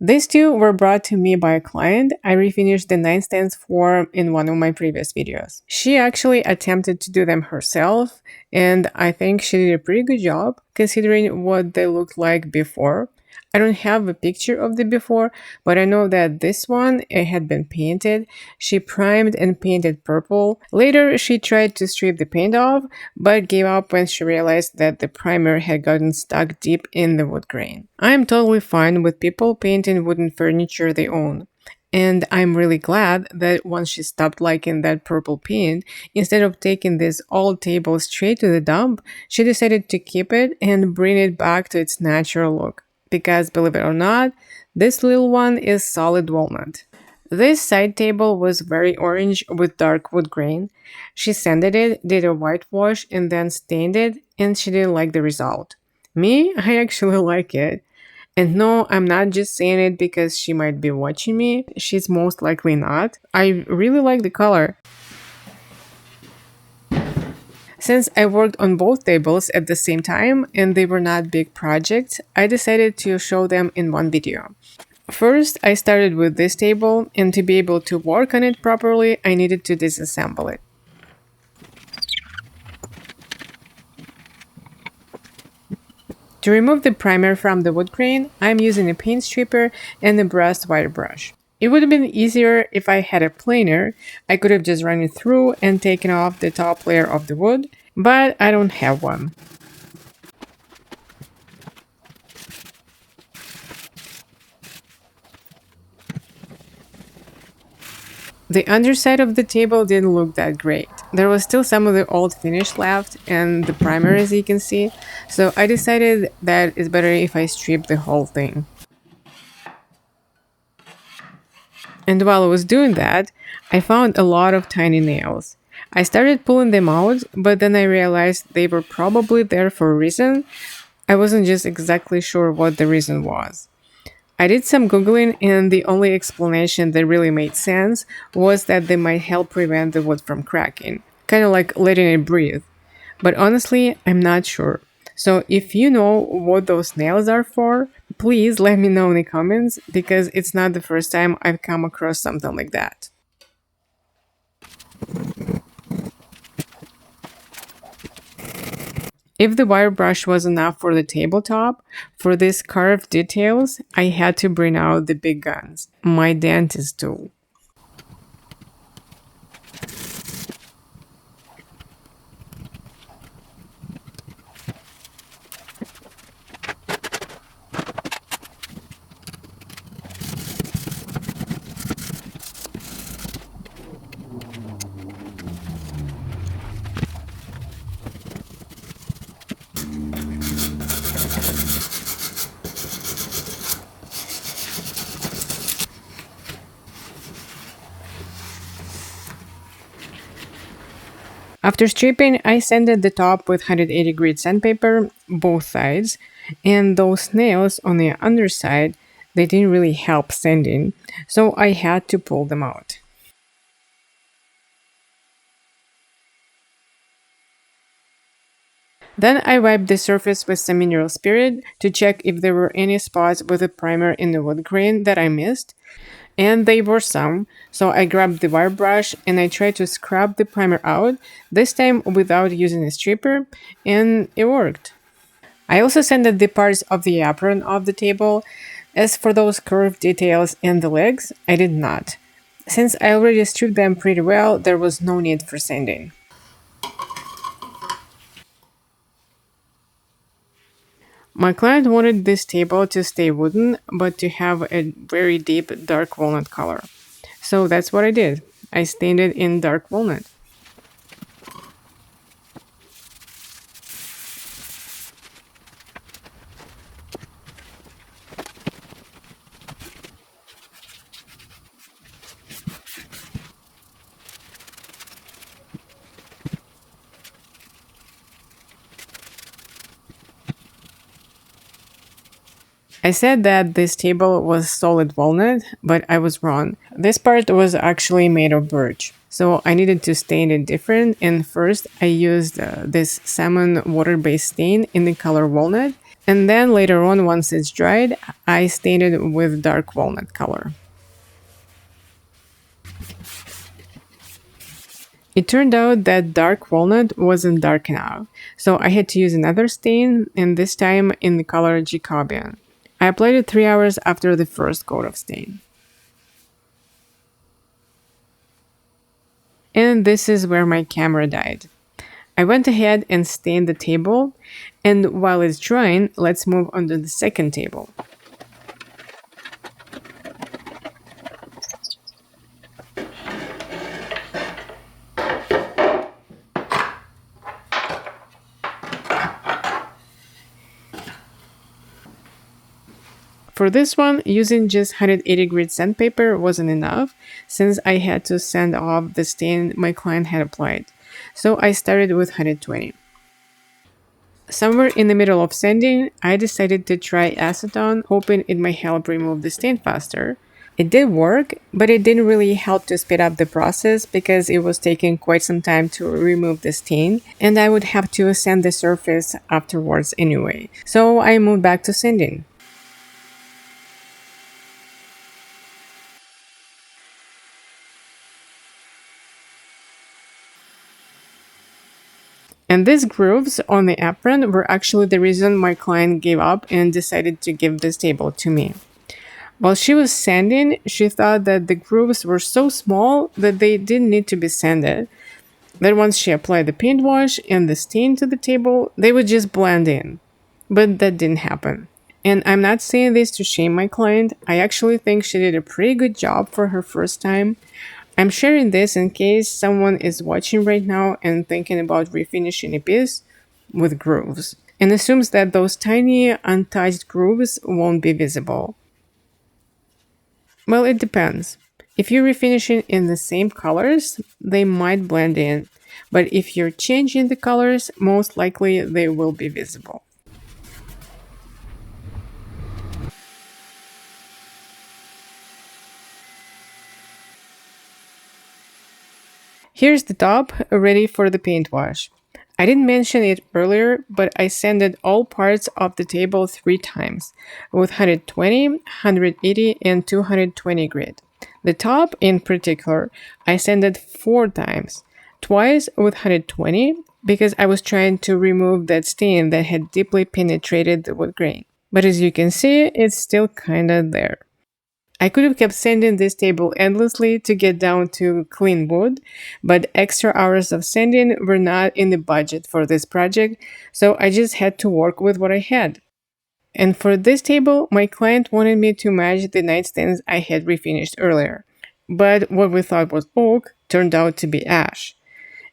These two were brought to me by a client I refinished the nightstands for in one of my previous videos. She actually attempted to do them herself, and I think she did a pretty good job considering what they looked like before. I don't have a picture of the before, but I know that this one it had been painted. She primed and painted purple. Later, she tried to strip the paint off, but gave up when she realized that the primer had gotten stuck deep in the wood grain. I am totally fine with people painting wooden furniture they own. And I'm really glad that once she stopped liking that purple paint, instead of taking this old table straight to the dump, she decided to keep it and bring it back to its natural look. Because believe it or not, this little one is solid walnut. This side table was very orange with dark wood grain. She sanded it, did a whitewash, and then stained it, and she didn't like the result. Me, I actually like it. And no, I'm not just saying it because she might be watching me. She's most likely not. I really like the color. Since I worked on both tables at the same time and they were not big projects, I decided to show them in one video. First, I started with this table, and to be able to work on it properly, I needed to disassemble it. To remove the primer from the wood grain, I'm using a paint stripper and a brass wire brush. It would have been easier if I had a planer. I could have just run it through and taken off the top layer of the wood, but I don't have one. The underside of the table didn't look that great. There was still some of the old finish left and the primer, as you can see, so I decided that it's better if I strip the whole thing. And while I was doing that, I found a lot of tiny nails. I started pulling them out, but then I realized they were probably there for a reason. I wasn't just exactly sure what the reason was. I did some Googling, and the only explanation that really made sense was that they might help prevent the wood from cracking, kind of like letting it breathe. But honestly, I'm not sure. So if you know what those nails are for, please let me know in the comments because it's not the first time I've come across something like that. If the wire brush was enough for the tabletop, for these carved details, I had to bring out the big guns, my dentist tool. After stripping, I sanded the top with 180 grit sandpaper, both sides, and those nails on the underside, they didn't really help sanding, so I had to pull them out. Then I wiped the surface with some mineral spirit to check if there were any spots with a primer in the wood grain that I missed. And there were some, so I grabbed the wire brush and I tried to scrub the primer out, this time without using a stripper, and it worked. I also sanded the parts of the apron off the table. As for those curved details and the legs, I did not. Since I already stripped them pretty well, there was no need for sanding. My client wanted this table to stay wooden, but to have a very deep dark walnut color. So that's what I did. I stained it in dark walnut. I said that this table was solid walnut, but I was wrong. This part was actually made of birch. So I needed to stain it different, and first I used this salmon water-based stain in the color walnut, And then later on, once it's dried, I stained it with dark walnut color. It turned out that dark walnut wasn't dark enough, so I had to use another stain, and this time in the color Jacobian. I applied it 3 hours after the first coat of stain. And this is where my camera died. I went ahead and stained the table, and while it's drying, let's move on to the second table. For this one, using just 180 grit sandpaper wasn't enough since I had to sand off the stain my client had applied. So I started with 120. Somewhere in the middle of sanding, I decided to try acetone, hoping it might help remove the stain faster. It did work, but it didn't really help to speed up the process because it was taking quite some time to remove the stain, and I would have to sand the surface afterwards anyway. So I moved back to sanding. And these grooves on the apron were actually the reason my client gave up and decided to give this table to me. While she was sanding, she thought that the grooves were so small that they didn't need to be sanded. Then once she applied the paint wash and the stain to the table, they would just blend in. But that didn't happen. And I'm not saying this to shame my client. I actually think she did a pretty good job for her first time. I'm sharing this in case someone is watching right now and thinking about refinishing a piece with grooves and assumes that those tiny untouched grooves won't be visible. Well, it depends. If you're refinishing in the same colors, they might blend in, but if you're changing the colors, most likely they will be visible. Here's the top, ready for the paint wash. I didn't mention it earlier, but I sanded all parts of the table 3 times, with 120, 180, and 220 grit. The top, in particular, I sanded 4 times, twice with 120, because I was trying to remove that stain that had deeply penetrated the wood grain. But as you can see, it's still kinda there. I could have kept sanding this table endlessly to get down to clean wood, but extra hours of sanding were not in the budget for this project, so I just had to work with what I had. And for this table, my client wanted me to match the nightstands I had refinished earlier. But what we thought was oak turned out to be ash.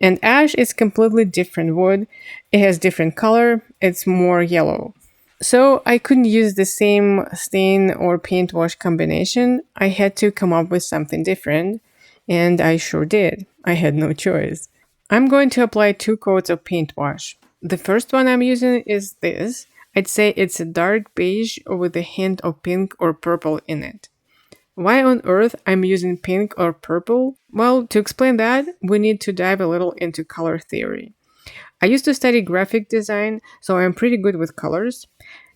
And ash is completely different wood. It has different color, it's more yellow. So I couldn't use the same stain or paint wash combination. I had to come up with something different, and I sure did. I had no choice. I'm going to apply 2 coats of paint wash. The first one I'm using is this. I'd say it's a dark beige with a hint of pink or purple in it. Why on earth I'm using pink or purple? Well, to explain that, we need to dive a little into color theory. I used to study graphic design, so I'm pretty good with colors.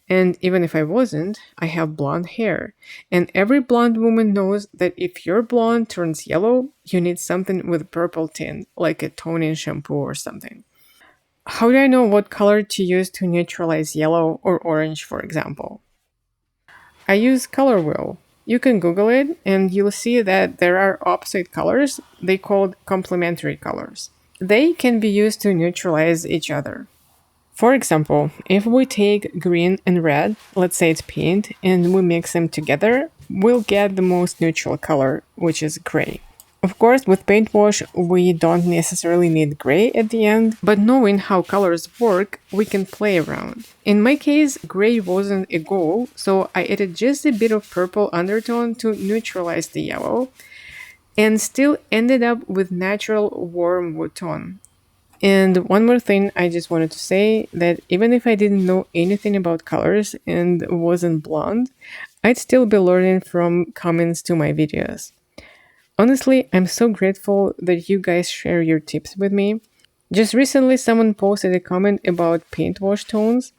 And even if I wasn't, I have blonde hair. And every blonde woman knows that if your blonde turns yellow, you need something with purple tint, like a toning shampoo or something. How do I know what color to use to neutralize yellow or orange, for example? I use Color Wheel. You can Google it and you'll see that there are opposite colors. They called complementary colors. They can be used to neutralize each other. For example, if we take green and red, let's say it's paint, and we mix them together, we'll get the most neutral color, which is gray. Of course, with paint wash, we don't necessarily need gray at the end, but knowing how colors work, we can play around. In my case, gray wasn't a goal, so I added just a bit of purple undertone to neutralize the yellow, and still ended up with natural warm wood tone. And one more thing I just wanted to say that even if I didn't know anything about colors and wasn't blonde, I'd still be learning from comments to my videos. Honestly, I'm so grateful that you guys share your tips with me. Just recently, someone posted a comment about paint wash tones.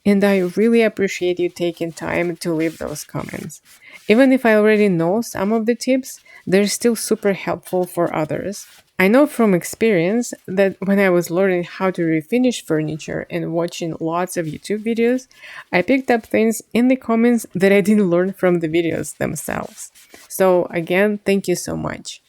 And I really appreciate you taking time to leave those comments. Even if I already know some of the tips, they're still super helpful for others. I know from experience that when I was learning how to refinish furniture and watching lots of YouTube videos, I picked up things in the comments that I didn't learn from the videos themselves. So, again, thank you so much.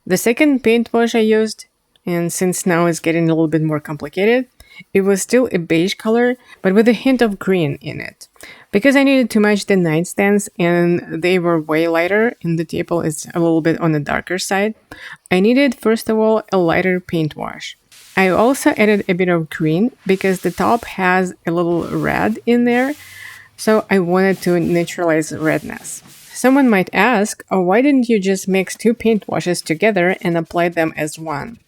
The second paint wash I used, and since now it's getting a little bit more complicated, it was still a beige color, but with a hint of green in it. Because I needed to match the nightstands and they were way lighter, and the table is a little bit on the darker side, I needed, first of all, a lighter paint wash. I also added a bit of green because the top has a little red in there, so I wanted to neutralize redness. Someone might ask, oh, why didn't you just mix two paint washes together and apply them as one?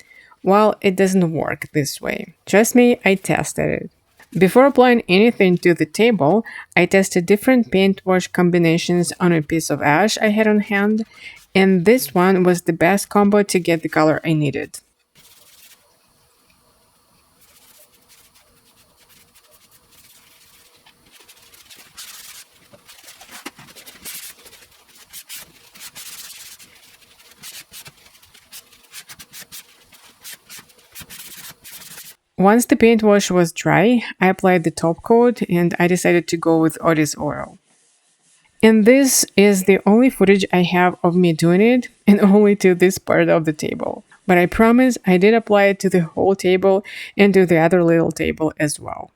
Well, it doesn't work this way. Trust me, I tested it. Before applying anything to the table, I tested different paint wash combinations on a piece of ash I had on hand, and this one was the best combo to get the color I needed. Once the paint wash was dry, I applied the top coat and I decided to go with Otis oil. And this is the only footage I have of me doing it, and only to this part of the table. But I promise I did apply it to the whole table and to the other little table as well.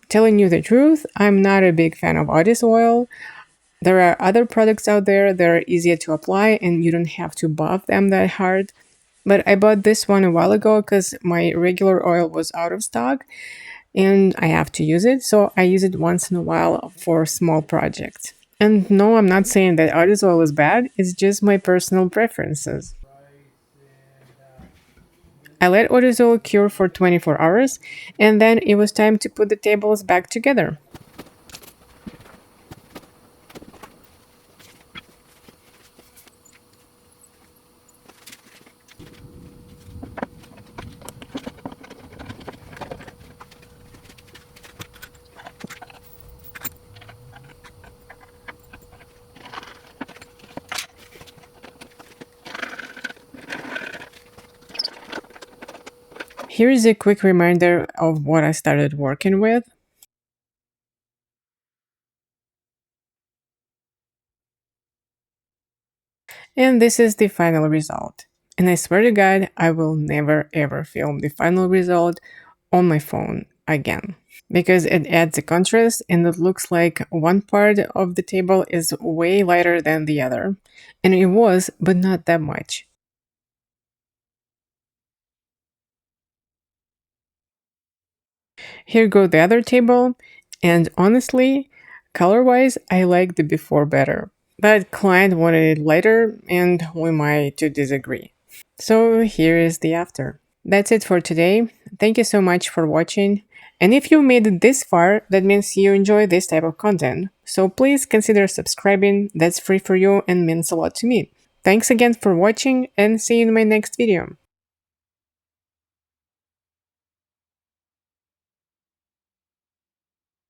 Telling you the truth, I'm not a big fan of Otis oil. There are other products out there that are easier to apply and you don't have to buff them that hard. But I bought this one a while ago because my regular oil was out of stock and I have to use it, so I use it once in a while for small projects. And no, I'm not saying that olive oil is bad, it's just my personal preferences. I let olive oil cure for 24 hours, and then it was time to put the tables back together. Here is a quick reminder of what I started working with. And this is the final result. And I swear to God, I will never ever film the final result on my phone again. Because it adds a contrast and it looks like one part of the table is way lighter than the other. And it was, but not that much. Here go the other table, and honestly, color-wise, I like the before better. But client wanted it lighter, and we might to disagree. So here is the after. That's it for today. Thank you so much for watching. And if you made it this far, that means you enjoy this type of content. So please consider subscribing, that's free for you and means a lot to me. Thanks again for watching and see you in my next video.